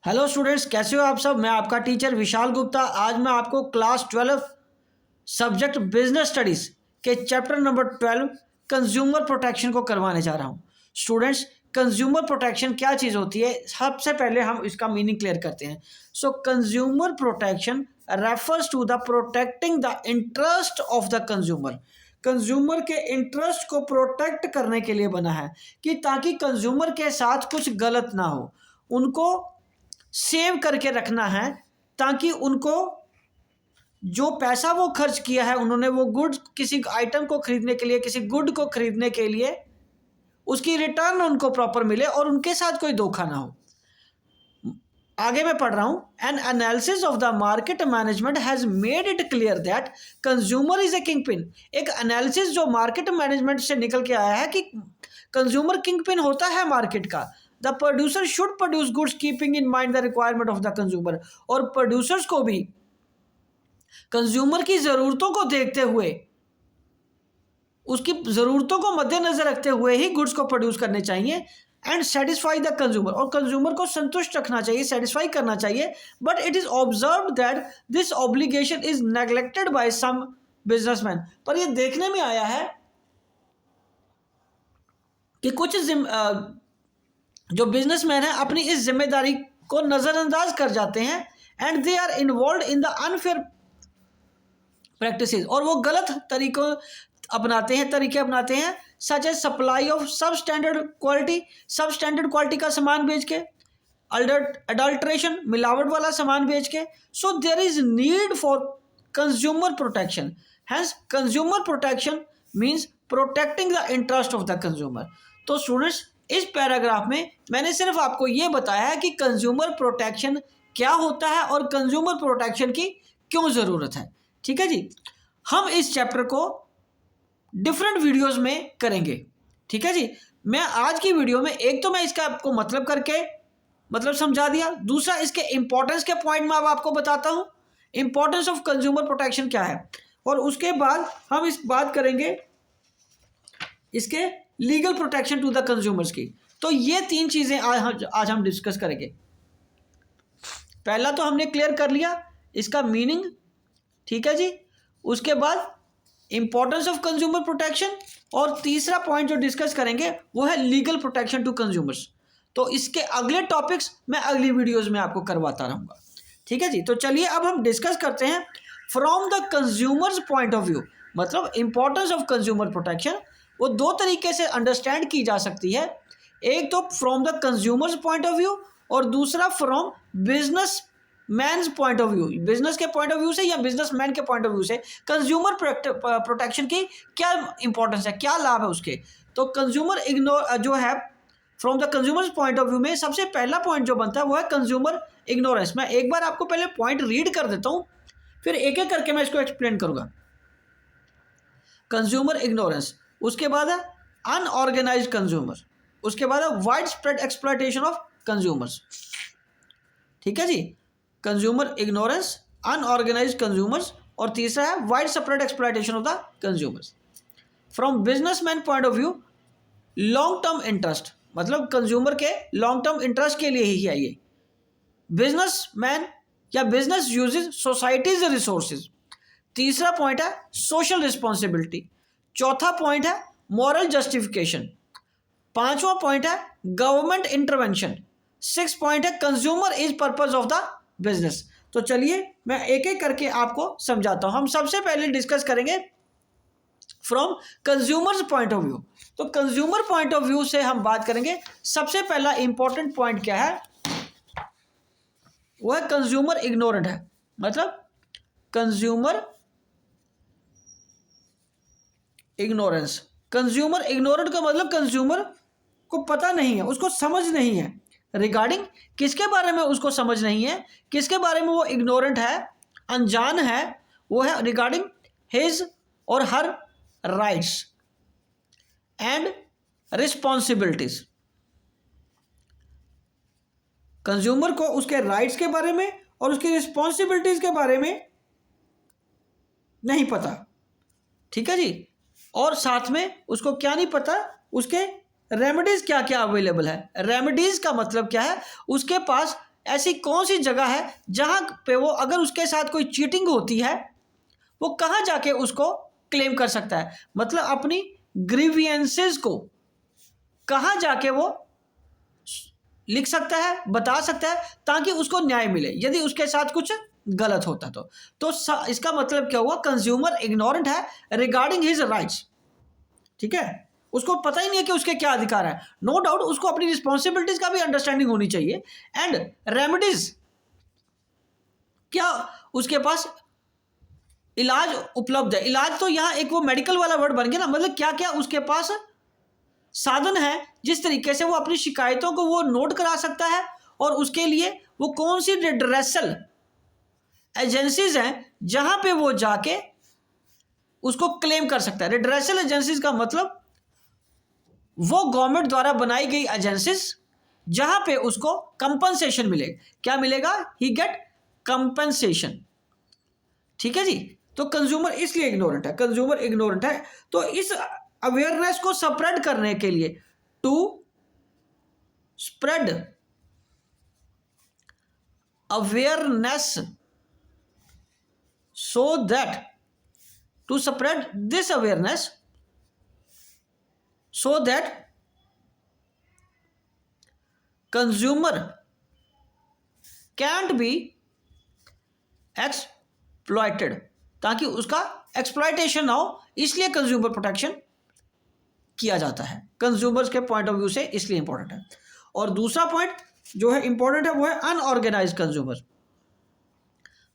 Hello students, कैसे हो आप सब। मैं आपका टीचर विशाल गुप्ता। आज मैं आपको क्लास 12 सब्जेक्ट बिजनेस स्टडीज़ के चैप्टर नंबर 12 कंज्यूमर प्रोटेक्शन को करवाने जा रहा हूँ। स्टूडेंट्स, कंज्यूमर प्रोटेक्शन क्या चीज़ होती है, सबसे पहले हम इसका मीनिंग क्लियर करते हैं। So consumer protection refers to the protecting the interest of the consumer. Consumer के इंटरेस्ट को प्रोटेक्ट करने के लिए बना है कि ताकि कंज्यूमर के साथ कुछ गलत ना हो, उनको सेव करके रखना है ताकि उनको जो पैसा वो खर्च किया है, उन्होंने वो गुड किसी आइटम को खरीदने के लिए, किसी गुड को खरीदने के लिए, उसकी रिटर्न उनको प्रॉपर मिले और उनके साथ कोई धोखा ना हो। आगे मैं पढ़ रहा हूं। N analysis of the market management has made it clear that consumer is a king pin. एक एनालिसिस जो मार्केट मैनेजमेंट से निकल के आया है कि कंज्यूमर किंग पिन होता है मार्केट का। The producer should produce goods keeping in mind the requirement of the consumer. और प्रोड्यूसर्स को भी कंज्यूमर की ज़रूरतों को देखते हुए, उसकी ज़रूरतों को मद्देनजर रखते हुए ही गुड्स को प्रोड्यूस करने चाहिए। एंड सेटिस्फाई द कंज्यूमर, और कंज्यूमर को संतुष्ट रखना चाहिए, सेटिस्फाई करना चाहिए। But it is observed that this obligation is neglected by some businessman. पर यह देखने में आया है कि कुछ जो बिजनेसमैन है अपनी इस जिम्मेदारी को नज़रअंदाज कर जाते हैं। And they are involve in the unfair practices, और वो गलत तरीके अपनाते हैं such as supply of sub standard quality का सामान बेच के, अडल्ट्रेशन मिलावट वाला सामान बेच के। So there is need for consumer protection. Hence consumer protection means protecting the interest of the consumer. तो स्टूडेंट्स, इस पैराग्राफ में मैंने सिर्फ आपको ये बताया है कि कंज्यूमर प्रोटेक्शन क्या होता है और कंज्यूमर प्रोटेक्शन की क्यों ज़रूरत है। ठीक है जी। हम इस चैप्टर को डिफरेंट वीडियोस में करेंगे। ठीक है जी। मैं आज की वीडियो में एक तो मैं इसका आपको मतलब समझा दिया, दूसरा इसके इंपॉर्टेंस के पॉइंट में अब आपको बताता हूं इंपॉर्टेंस ऑफ कंज्यूमर प्रोटेक्शन क्या है, और उसके बाद हम इस बात करेंगे इसके legal protection to the consumers की। तो ये तीन चीज़ें आज हम डिस्कस करेंगे। पहला तो हमने क्लियर कर लिया इसका मीनिंग, ठीक है जी। उसके बाद इंपॉर्टेंस ऑफ कंज्यूमर प्रोटेक्शन, और तीसरा पॉइंट जो डिस्कस करेंगे वो है लीगल प्रोटेक्शन टू कंज्यूमर्स। तो इसके अगले टॉपिक्स मैं अगली वीडियोस में आपको करवाता रहूँगा। ठीक है जी। तो चलिए अब हम डिस्कस करते हैं from the consumers point of view. मतलब इंपॉर्टेंस ऑफ कंज्यूमर प्रोटेक्शन वो दो तरीके से अंडरस्टैंड की जा सकती है। एक तो from the consumers point of view, और दूसरा from business man's point of view. Business के पॉइंट ऑफ व्यू से या बिजनेस मैन के पॉइंट ऑफ व्यू से कंज्यूमर प्रोटेक्शन की क्या इंपॉर्टेंस है, क्या लाभ है उसके। तो कंज्यूमर जो है from the consumers point of view में सबसे पहला पॉइंट जो बनता है वो है कंज्यूमर इग्नोरेंस। मैं एक बार आपको पहले पॉइंट रीड कर देता हूँ, फिर एक एक करके मैं इसको एक्सप्लेन करूँगा। कंज्यूमर इग्नोरेंस, उसके बाद है अनऑर्गेनाइज्ड कंज्यूमर, उसके बाद है wide spread exploitation of consumers. ठीक है जी। कंज्यूमर इग्नोरेंस, अनऑर्गेनाइज्ड कंज्यूमर्स, और तीसरा है wide spread exploitation of the consumers. From businessman point of view, long term interest, मतलब कंज्यूमर के लॉन्ग टर्म इंटरेस्ट के लिए ही है ये। बिजनेसमैन या बिजनेस यूजेज सोसाइटीज रिसोर्सेज। तीसरा पॉइंट है सोशल रिस्पॉन्सिबिलिटी। चौथा पॉइंट है मॉरल जस्टिफिकेशन। पांचवा पॉइंट है गवर्नमेंट इंटरवेंशन। सिक्स पॉइंट है consumer is purpose of the business. तो चलिए मैं एक एक करके आपको समझाता हूं। हम सबसे पहले डिस्कस करेंगे from consumers point of view. तो कंज्यूमर पॉइंट ऑफ व्यू से हम बात करेंगे। सबसे पहला इंपॉर्टेंट पॉइंट क्या है, वो है कंज्यूमर इग्नोरेंट है। मतलब कंज्यूमर इग्नोरेंस। कंज्यूमर इग्नोरेंट का मतलब कंज्यूमर को पता नहीं है, उसको समझ नहीं है रिगार्डिंग किसके बारे में, उसको समझ नहीं है किसके बारे में वो इग्नोरेंट है, अनजान है। वो है रिगार्डिंग हिज और her rights and responsibilities. Consumer को उसके राइट्स के बारे में और उसकी रिस्पॉन्सिबिलिटीज के बारे में नहीं पता। ठीक है जी। और साथ में उसको क्या नहीं पता, उसके रेमेडीज क्या क्या अवेलेबल है। रेमेडीज का मतलब क्या है, उसके पास ऐसी कौन सी जगह है जहां पे वो अगर उसके साथ कोई चीटिंग होती है वो कहां जाके उसको क्लेम कर सकता है, मतलब अपनी ग्रीवियंसेस को कहां जाके वो लिख सकता है, बता सकता है, ताकि उसको न्याय मिले यदि उसके साथ कुछ गलत होता तो इसका मतलब क्या हुआ, कंज्यूमर इग्नोरेंट है रिगार्डिंग हिज राइट्स। ठीक है, उसको पता ही नहीं है कि उसके क्या अधिकार है। नो डाउट उसको अपनी रिस्पॉन्सिबिलिटीज का भी अंडरस्टैंडिंग होनी चाहिए। एंड रेमेडीज, क्या उसके पास इलाज उपलब्ध है। इलाज तो यहां एक वो मेडिकल वाला वर्ड बन गया ना, मतलब क्या क्या उसके पास साधन है जिस तरीके से वो अपनी शिकायतों को वो नोट करा सकता है, और उसके लिए वो कौन सी रिड्रेसल एजेंसीज हैं जहां पे वो जाके उसको क्लेम कर सकता है। रिड्रेसल एजेंसीज का मतलब वो गवर्नमेंट द्वारा बनाई गई एजेंसीज जहां पे उसको कंपनसेशन मिलेगा। क्या मिलेगा, ही गेट कंपनसेशन। ठीक है जी, तो कंज्यूमर इसलिए इग्नोरेंट है, कंज्यूमर इग्नोरेंट है। तो इस अवेयरनेस को स्प्रेड करने के लिए, to spread awareness, so that to spread this awareness so that consumer can't be exploited, ताकि उसका एक्सप्लॉयटेशन ना हो, इसलिए कंज्यूमर प्रोटेक्शन किया जाता है कंज्यूमर्स के पॉइंट ऑफ व्यू से, इसलिए इंपॉर्टेंट है। और दूसरा पॉइंट जो है इंपॉर्टेंट है वो है unorganised consumer.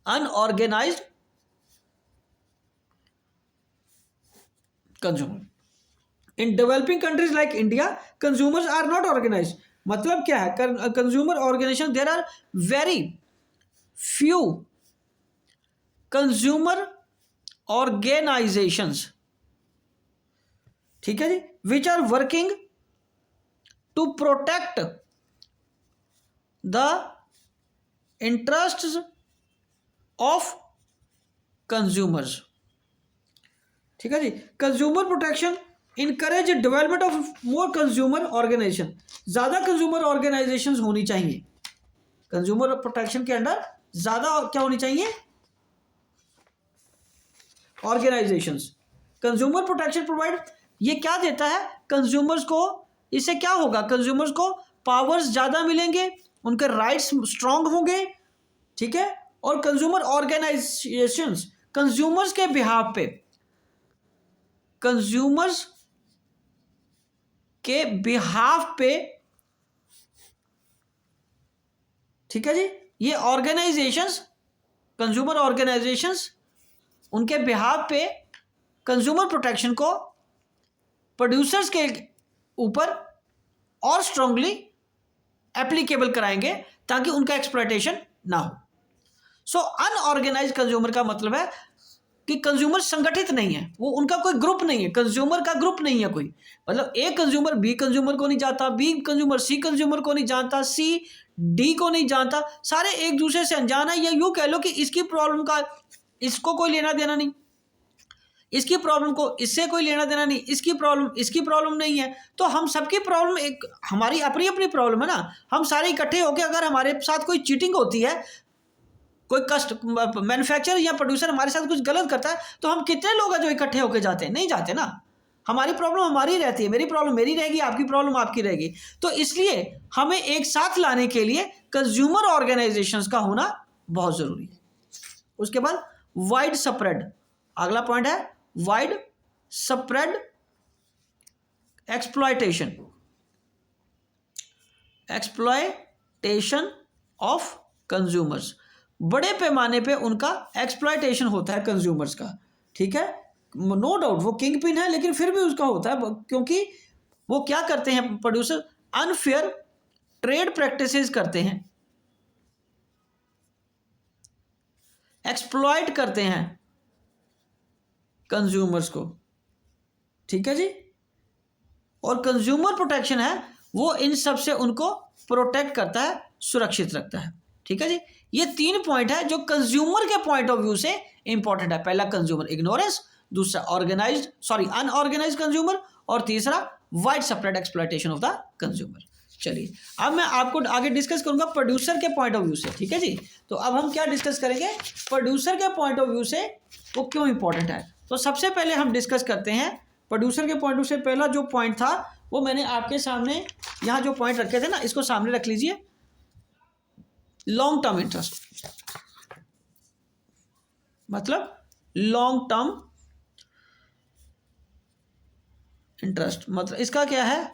Unorganised consumer in developing countries like India, consumers are not organised. मतलब क्या है, consumer organisation, there are very few consumer organisations, ठीक है जी, which are working to protect the interests of consumers. ठीक है जी, consumer protection encourage development of more consumer organisation. ज्यादा कंज्यूमर ऑर्गेनाइजेशंस होनी चाहिए कंज्यूमर प्रोटेक्शन के अंडर, ज्यादा क्या होनी चाहिए, ऑर्गेनाइजेशंस। कंज्यूमर प्रोटेक्शन प्रोवाइड, ये क्या देता है कंज्यूमर्स को, इससे क्या होगा, कंज्यूमर्स को पावर्स ज्यादा मिलेंगे, उनके राइट्स स्ट्रांग होंगे। ठीक है, और कंज्यूमर ऑर्गेनाइजेशंस कंज्यूमर्स के बिहाफ पे, कंज्यूमर्स के बिहाफ पे, ठीक है जी, ये ऑर्गेनाइजेशंस, कंज्यूमर ऑर्गेनाइजेशंस उनके बिहाफ पे कंज्यूमर प्रोटेक्शन को प्रोड्यूसर्स के ऊपर और स्ट्रांगली एप्लीकेबल कराएंगे ताकि उनका एक्सप्लॉयटेशन ना हो। सो अनऑर्गेनाइज्ड कंज्यूमर का मतलब है कि कंज्यूमर संगठित नहीं है, वो उनका कोई ग्रुप नहीं है, कंज्यूमर का ग्रुप नहीं है कोई, मतलब ए कंज्यूमर बी कंज्यूमर को नहीं जानता, बी कंज्यूमर सी कंज्यूमर को नहीं जानता, सी डी को नहीं जानता, सारे एक दूसरे से अनजान है। या यूं कह लो कि इसकी प्रॉब्लम का इसको कोई लेना देना नहीं, इसकी प्रॉब्लम को इससे कोई लेना देना नहीं, इसकी प्रॉब्लम नहीं है, तो हम सबकी प्रॉब्लम एक, हमारी अपनी अपनी प्रॉब्लम है ना। हम सारे इकट्ठे होकर अगर हमारे साथ कोई चीटिंग होती है, कोई मैन्युफैक्चरर या प्रोड्यूसर हमारे साथ कुछ गलत करता है, तो हम कितने लोग हैं जो इकट्ठे होकर जाते हैं, नहीं जाते ना। हमारी प्रॉब्लम हमारी रहती है, मेरी प्रॉब्लम मेरी रहेगी, आपकी प्रॉब्लम आपकी रहेगी। तो इसलिए हमें एक साथ लाने के लिए कंज्यूमर ऑर्गेनाइजेशंस का होना बहुत जरूरी है। उसके बाद वाइड स्प्रेड, अगला पॉइंट है wide spread exploitation of consumers. बड़े पैमाने पे उनका एक्सप्लॉयटेशन होता है कंज्यूमर्स का। ठीक है, नो डाउट वो किंग पिन है, लेकिन फिर भी उसका होता है, क्योंकि वो क्या करते हैं प्रोड्यूसर, अनफेयर ट्रेड प्रैक्टिसेस करते हैं, एक्सप्लॉयट करते हैं कंज्यूमर्स को। ठीक है जी, और कंज्यूमर प्रोटेक्शन है वो इन सब से उनको प्रोटेक्ट करता है, सुरक्षित रखता है। ठीक है जी, ये 3 पॉइंट है जो कंज्यूमर के पॉइंट ऑफ व्यू से इंपॉर्टेंट है। पहला कंज्यूमर इग्नोरेंस, दूसरा अनऑर्गेनाइज्ड कंज्यूमर, और तीसरा wide spread exploitation of the consumer. चलिए अब मैं आपको आगे डिस्कस करूंगा प्रोड्यूसर के पॉइंट ऑफ व्यू से, ठीक है जी। तो अब हम क्या डिस्कस करेंगे, प्रोड्यूसर के पॉइंट ऑफ व्यू से वो क्यों इंपॉर्टेंट है। तो सबसे पहले हम डिस्कस करते हैं प्रोड्यूसर के पॉइंट ऑफ व्यू से। पहला जो पॉइंट था वो मैंने आपके सामने यहाँ जो पॉइंट रखे थे ना, इसको सामने रख लीजिए। लॉन्ग टर्म इंटरेस्ट मतलब लॉन्ग टर्म इंटरेस्ट मतलब इसका क्या है।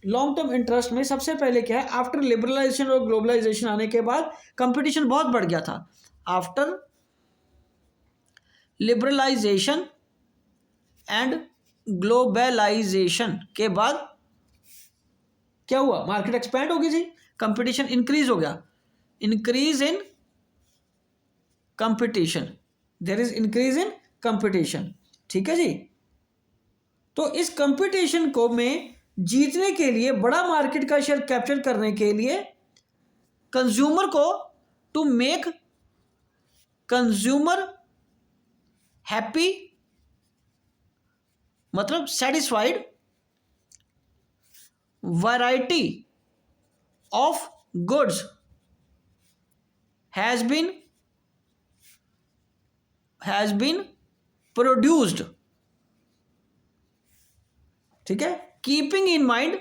लॉन्ग टर्म इंटरेस्ट में सबसे पहले क्या है, आफ्टर लिबरलाइजेशन और ग्लोबलाइजेशन आने के बाद कंपटीशन बहुत बढ़ गया था। आफ्टर लिबरलाइजेशन एंड ग्लोबलाइजेशन के बाद क्या हुआ, मार्केट एक्सपैंड हो गई थी, कंपटीशन इंक्रीज हो गया। Increase in competition, there is increase in competition, ठीक है जी। तो इस कंपटीशन को में जीतने के लिए, बड़ा मार्केट का शेयर कैप्चर करने के लिए, कंज्यूमर को टू मेक कंज्यूमर हैप्पी मतलब satisfied, variety of goods has been produced, ठीक है, keeping in mind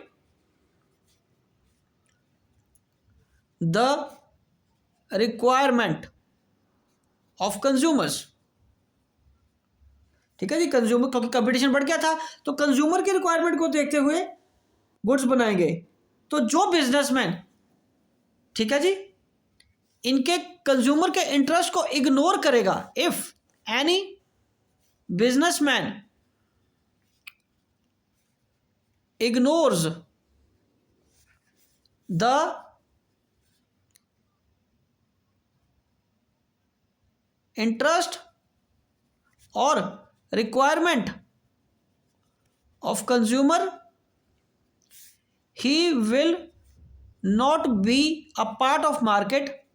the requirement of consumers, ठीक है जी। कंज्यूमर, क्योंकि कंपटीशन बढ़ गया था तो कंज्यूमर की रिक्वायरमेंट को देखते हुए गुड्स बनाएंगे। तो जो बिजनेसमैन, ठीक है जी, इनके कंज्यूमर के इंटरेस्ट को इग्नोर करेगा, if any businessman ignores the interest or requirement of consumer, he will not be a part of market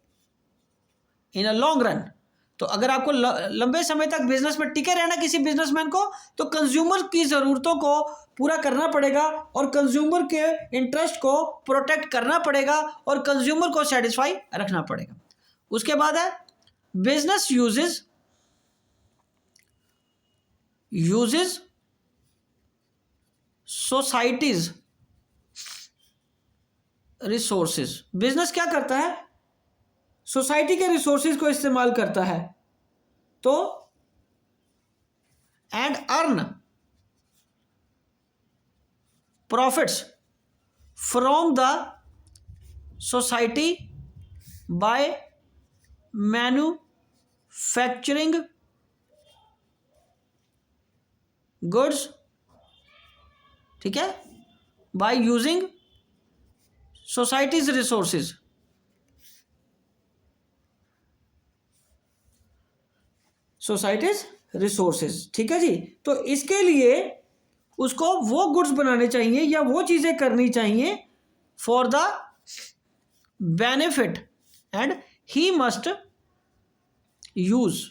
in a long run। तो अगर आपको लंबे समय तक बिजनेस में टिके रहना किसी बिजनेसमैन को, तो कंज्यूमर की ज़रूरतों को पूरा करना पड़ेगा और कंज्यूमर के इंटरेस्ट को प्रोटेक्ट करना पड़ेगा और कंज्यूमर को सेटिस्फाई रखना पड़ेगा। उसके बाद है business uses societies resources. Business क्या करता है, सोसाइटी के रिसोर्सेज को इस्तेमाल करता है, तो and earn profits from the society bye manufacturing goods, ठीक है, by using societies resources. Societies resources, ठीक है जी। तो इसके लिए उसको वो गुड्स बनाने चाहिए या वो चीज़ें करनी चाहिए for the benefit, and he must use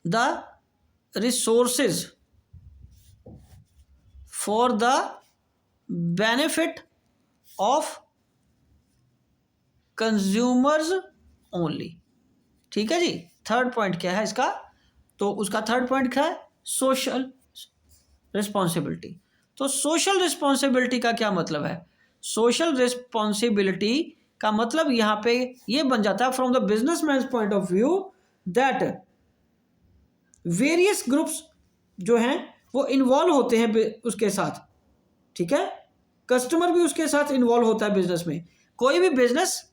the resources for the benefit of consumers only, ठीक है जी। थर्ड पॉइंट क्या है इसका, तो उसका थर्ड पॉइंट क्या है, सोशल रिस्पॉन्सिबिलिटी। तो सोशल रिस्पॉन्सिबिलिटी का क्या मतलब है, सोशल रिस्पॉन्सिबिलिटी का मतलब यहाँ पे ये बन जाता है from the businessman point of view that various groups जो हैं वो इन्वॉल्व होते हैं उसके साथ, ठीक है, कस्टमर भी उसके साथ इन्वॉल्व होता है बिजनेस में। कोई भी business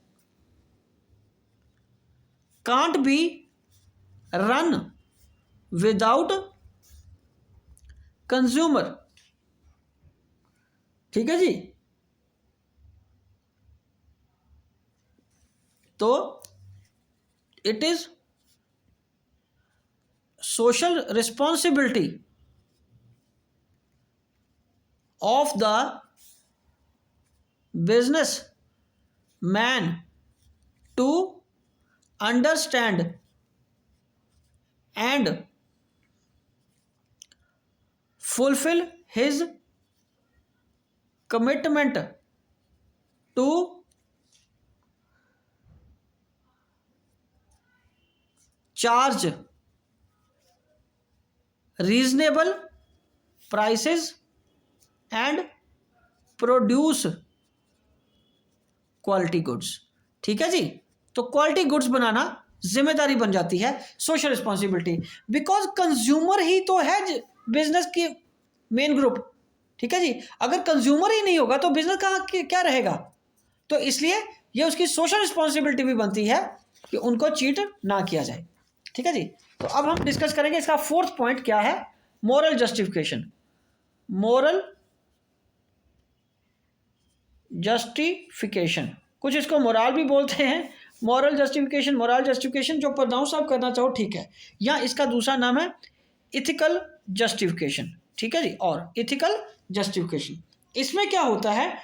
can't be run without consumer, ठीक है जी। तो it is social responsibility of the business man to understand and fulfill his commitment to charge reasonable prices and produce quality goods. ठीक है जी, तो क्वालिटी गुड्स बनाना जिम्मेदारी बन जाती है, सोशल रिस्पॉन्सिबिलिटी, बिकॉज कंज्यूमर ही तो है बिजनेस की मेन ग्रुप। ठीक है जी, अगर कंज्यूमर ही नहीं होगा तो बिजनेस कहाँ क्या रहेगा। तो इसलिए ये उसकी सोशल रिस्पॉन्सिबिलिटी भी बनती है कि उनको चीट ना किया जाए। ठीक है जी, तो अब हम डिस्कस करेंगे इसका फोर्थ पॉइंट क्या है, मोरल जस्टिफिकेशन। मोरल जस्टिफिकेशन, कुछ इसको मोराल भी बोलते हैं, मॉरल जस्टिफिकेशन, मोरल जस्टिफिकेशन, जो प्रोनाउंस आप करना चाहो ठीक है, या इसका दूसरा नाम है इथिकल जस्टिफिकेशन। ठीक है जी, और इथिकल जस्टिफिकेशन इसमें क्या होता है,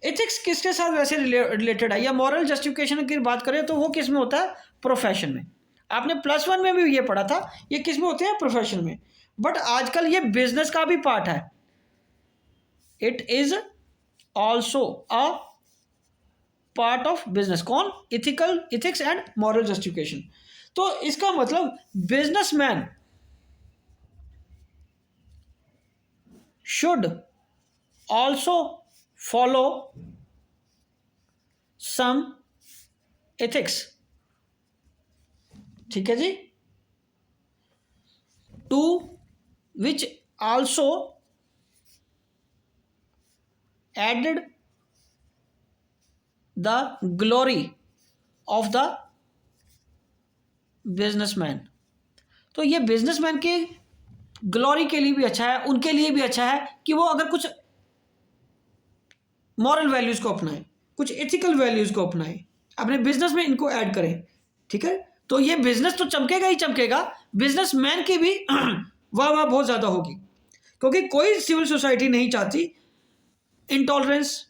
एथिक्स किसके साथ वैसे रिलेटेड है, या मॉरल जस्टिफिकेशन की बात करें तो वो किस में होता है, प्रोफेशन में। आपने +1 में भी ये पढ़ा था, ये किस में होते हैं, प्रोफेशन में। बट आजकल ये बिजनेस का भी पार्ट है, it is also a part of business. कौन, ethical, ethics and moral justification. तो इसका मतलब businessman should also follow some ethics. ठीक है जी, to which also added the glory of the businessman. तो ये बिजनेसमैन की ग्लोरी के लिए भी अच्छा है, उनके लिए भी अच्छा है कि वो अगर कुछ मॉरल वैल्यूज को अपनाएं, कुछ एथिकल वैल्यूज को अपनाएं, अपने बिजनेस में इनको ऐड करें। ठीक है, तो ये बिजनेस तो चमकेगा ही चमकेगा, बिजनेसमैन की भी वाह बहुत ज्यादा होगी, क्योंकि कोई सिविल सोसाइटी नहीं चाहती इंटॉलरेंस,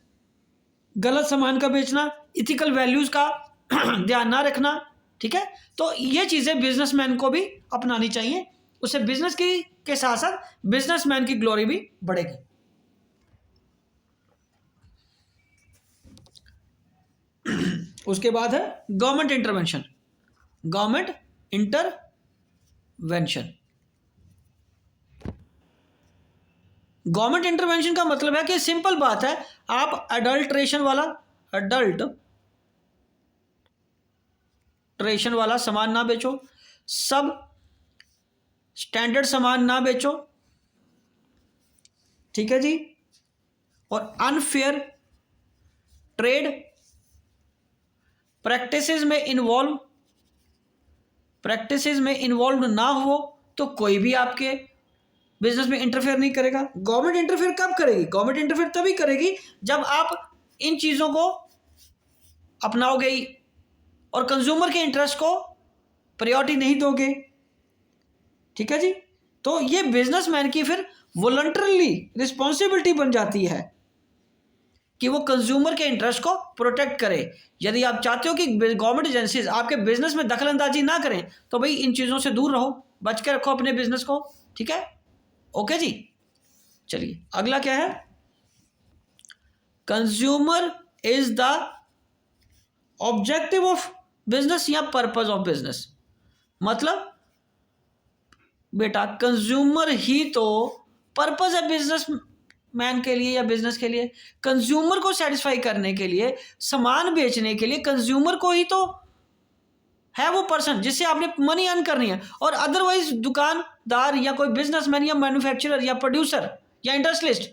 गलत सामान का बेचना, इथिकल वैल्यूज का ध्यान ना रखना। ठीक है, तो ये चीजें बिजनेसमैन को भी अपनानी चाहिए, उससे बिजनेस की के साथ साथ बिजनेसमैन की ग्लोरी भी बढ़ेगी। उसके बाद है government intervention. Government intervention, government intervention का मतलब है कि सिंपल बात है, आप अडल्ट्रेशन वाला सामान ना बेचो, सब स्टैंडर्ड सामान ना बेचो। ठीक है जी, और अनफेयर ट्रेड प्रैक्टिसेस में इन्वॉल्व ना हो तो कोई भी आपके बिजनेस में इंटरफेयर नहीं करेगा। गवर्नमेंट इंटरफेयर कब करेगी, गवर्नमेंट इंटरफेयर तभी करेगी जब आप इन चीजों को अपनाओगे और कंज्यूमर के इंटरेस्ट को प्रायोरिटी नहीं दोगे। ठीक है जी, तो ये बिजनेसमैन की फिर वॉलंटरली रिस्पॉन्सिबिलिटी बन जाती है कि वो कंज्यूमर के इंटरेस्ट को प्रोटेक्ट करे। यदि आप चाहते हो कि गवर्नमेंट एजेंसीज आपके बिजनेस में दखल अंदाजी ना करें तो भाई इन चीज़ों से दूर रहो, बच के रखो अपने बिजनेस को। ठीक है, ओके जी। चलिए अगला क्या है, consumer is the objective of business या पर्पज ऑफ बिजनेस। मतलब बेटा कंज्यूमर ही तो पर्पज है बिजनेस मैन के लिए या बिजनेस के लिए, कंज्यूमर को सेटिस्फाई करने के लिए, सामान बेचने के लिए कंज्यूमर को ही तो है वो पर्सन जिससे आपने मनी अर्न करनी है। और अदरवाइज दुकानदार या कोई बिजनेसमैन या मैन्युफैक्चरर या प्रोड्यूसर या इंडस्ट्रियलिस्ट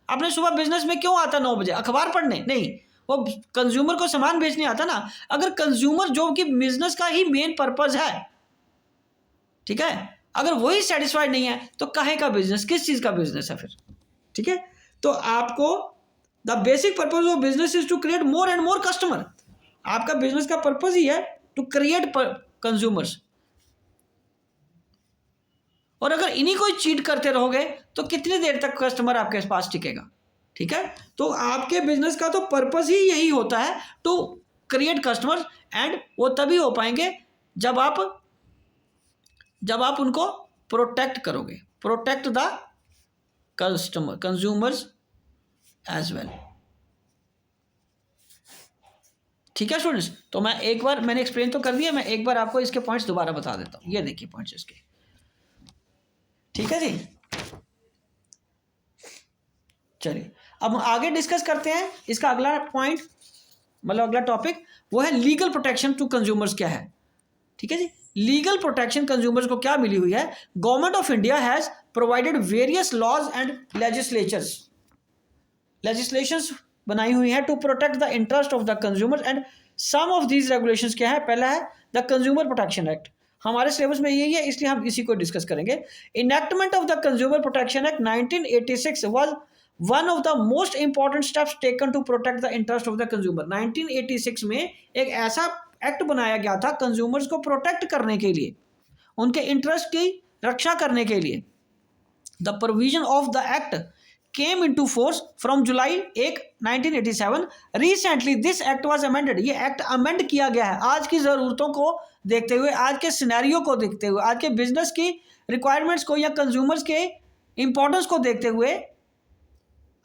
आपने सुबह बिजनेस में क्यों आता 9 बजे अखबार पढ़ने, नहीं, वो कंज्यूमर को सामान बेचने आता ना। अगर कंज्यूमर जो कि बिजनेस का ही मेन पर्पज है, ठीक है, अगर वही सेटिस्फाइड नहीं है तो काहे का बिजनेस, किस चीज का बिजनेस है फिर। ठीक है, तो आपको the basic purpose of business is to create more and more customer. आपका बिजनेस का पर्पज ही है टू क्रिएट कंज्यूमर्स। और अगर इन्हीं को चीट करते रहोगे तो कितनी देर तक कस्टमर आपके पास टिकेगा। ठीक है, तो आपके बिजनेस का तो पर्पज ही यही होता है टू क्रिएट कस्टमर्स, एंड वो तभी हो पाएंगे जब आप उनको प्रोटेक्ट करोगे, protect the consumers as well. ठीक है स्टूडेंट्स, तो मैं एक बार मैंने एक्सप्लेन तो कर दिया, मैं एक बार आपको इसके पॉइंट्स दोबारा बता देता हूँ। ये देखिए पॉइंट्स इसके, ठीक है जी। चलिए अब हम आगे डिस्कस करते हैं। इसका अगला पॉइंट मतलब अगला टॉपिक वो है लीगल प्रोटेक्शन टू कंज्यूमर्स क्या है। ठीक है जी, लीगल प्रोटेक्शन कंज्यूमर्स को क्या मिली हुई है। Government of India has provided various laws and legislations बनाई हुई है to protect the interest of the consumer and some of these regulations क्या है। पहला है द कंज्यूमर प्रोटेक्शन एक्ट, हमारे सिलेबस में यही है इसलिए हम इसी को डिस्कस करेंगे। Enactment of the consumer protection act 1986 was one of the most important steps taken to protect the interest of the consumer. 1986 में एक ऐसा एक्ट बनाया गया था कंज्यूमर्स को प्रोटेक्ट करने के लिए, उनके इंटरेस्ट की रक्षा करने के लिए। The provision of the act came into force from July 1, 1987. Recently this act was amended. ये एक्ट अमेंड किया गया है आज की ज़रूरतों को देखते हुए, आज के सिनेरियो को देखते हुए, आज के बिजनेस की रिक्वायरमेंट्स को या कंज्यूमर्स के इंपॉर्टेंस को देखते हुए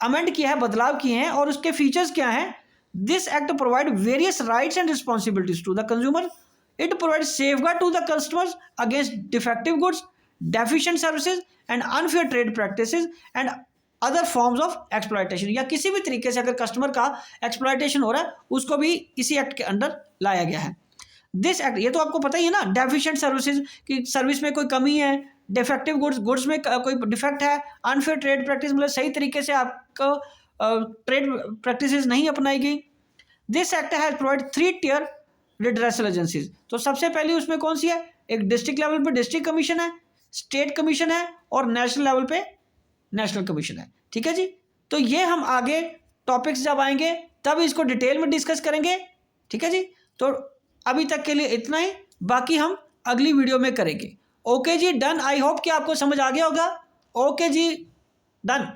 अमेंड किया है, बदलाव किए हैं। और उसके फीचर्स क्या हैं। This act provide various rights and responsibilities to the consumer. It provide safeguard to the customers against defective goods, deficient services and unfair trade practices and other forms of exploitation. या किसी भी तरीके से अगर customer का exploitation हो रहा है उसको भी इसी एक्ट के अंडर लाया गया है। दिस एक्ट, ये तो आपको पता ही है ना, डेफिशिएंट सर्विसेज की सर्विस में कोई कमी है, डिफेक्टिव गुड्स में कोई डिफेक्ट है, अनफेयर ट्रेड प्रैक्टिस मतलब सही तरीके से आपको ट्रेड प्रैक्टिसेस नहीं अपनाई गई। This act has provide 3 tier redressal agencies. तो सबसे पहले उसमें कौन सी है, एक डिस्ट्रिक्ट लेवल पे डिस्ट्रिक्ट कमीशन है, स्टेट कमीशन है और नेशनल लेवल पे नेशनल कमीशन है। ठीक है जी, तो ये हम आगे टॉपिक्स जब आएंगे तब इसको डिटेल में डिस्कस करेंगे। ठीक है जी, तो अभी तक के लिए इतना ही, बाकी हम अगली वीडियो में करेंगे। ओके जी, डन। आई होप कि आपको समझ आ गया होगा। ओके जी, डन।